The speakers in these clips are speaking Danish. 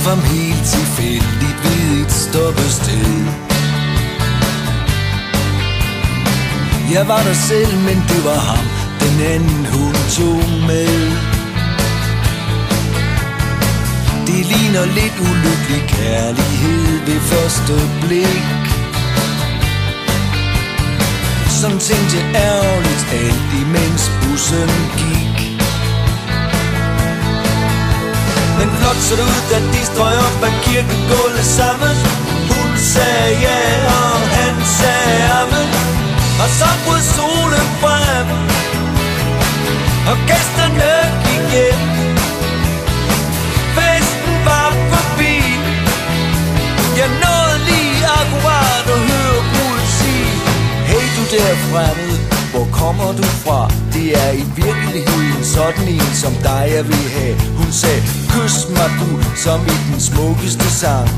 ham helt tilfældigt ved et stoppested. Jeg var der selv, men det var ham, den anden hun tog med. Det ligner lidt ulykkelig kærlighed ved første blik. Sådan tænkte jeg ærgerligt alt imens bussen gik. Men flot så det ud, da de strøg op ad kirkegulvet sammen. Hun sagde ja, og han sagde amen. Og så brød solen frem, og gæsterne gik hjem. Festen var forbi. Jeg nåede lige akkurat at høre brudet sige: hey du der fremmede, hvor kommer du fra? Det er i virkeligheden sådan en som dig jeg vil have. Hun sagde, kys mig du, som i den smukkeste sang.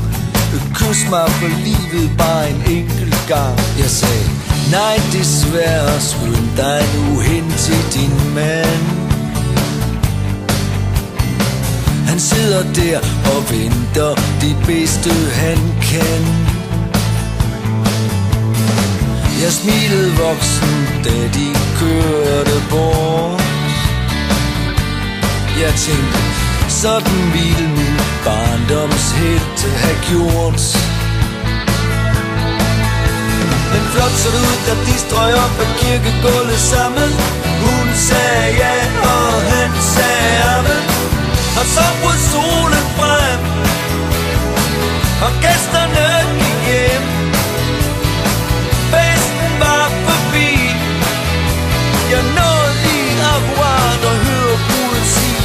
Kys mig for livet bare en enkelt gang. Jeg sagde, nej desværre, skynd dig nu hen til din mand. Han sidder der og venter det bedste han kan. Jeg smilede voksen, da de kørte bort. Jeg tænkte, sådan ville min barndomshelt have gjort. Men flot så det ud, da de strøg op ad kirkegulvet sammen. Hun sagde ja, og han sagde amen. Og så brød solen frem, og gæsterne gik hjem. Festen var forbi. Jeg nåede lige akkurat at høre brudet sige: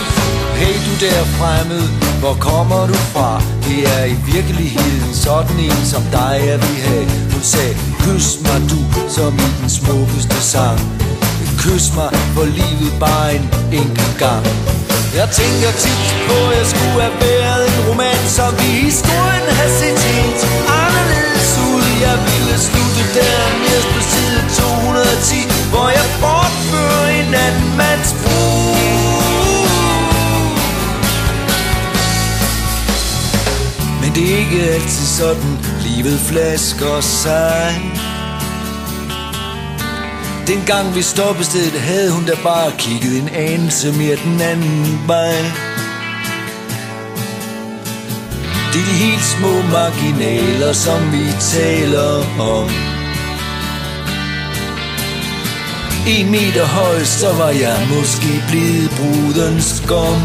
hey du der fremmede, hvor kommer du fra? Det er i virkeligheden sådan en som dig jeg vil have. Hun sagde, kys mig du, som i den smukkeste sang. Kys mig for livet bare en enkelt gang. Jeg tænker tit på, at jeg skulle have været en roman, så vi historien have set helt anderledes ud. Jeg ville slutte der nederst på side 210, hvor jeg bortfører en anden mands brud. Men det er ikke altid sådan, livet flasker sig. Dengang vi stoppestedet havde hun da bare kigget en anelse mere den anden vej. Det er de helt små marginaler, som vi taler om. 1 meter høj, så var jeg måske blevet brudens gom.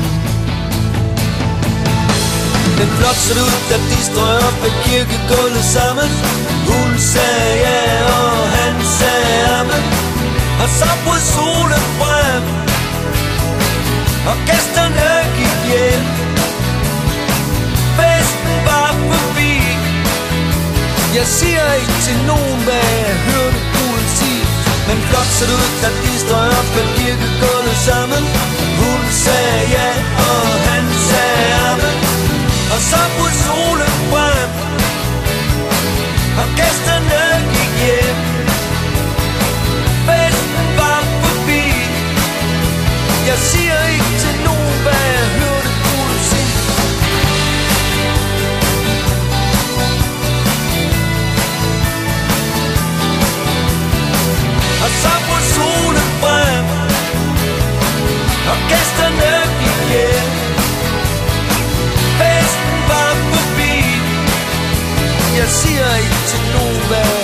Men flot så det ud, da de strøg op ad kirkegulvet sammen. Hun sagde ja, og han sagde amen. Og så brød solen frem, og gæsterne gik hjem. Festen var forbi. Jeg siger ikke til nogen, hvad jeg hørte brudet sige. Men flot så det ud, da de strøg op ad kirkegulvet sammen. Hun sagde ja, og han sagde amen. Og så brød solen frem, og gæsterne gik hjem. Festen var forbi. Jeg siger ikke til nogen, hvad jeg hørte brudet sige. Og så brød solen frem, og gæsterne gik hjem. Festen var forbi. Jeg siger ikke til nogen, hvad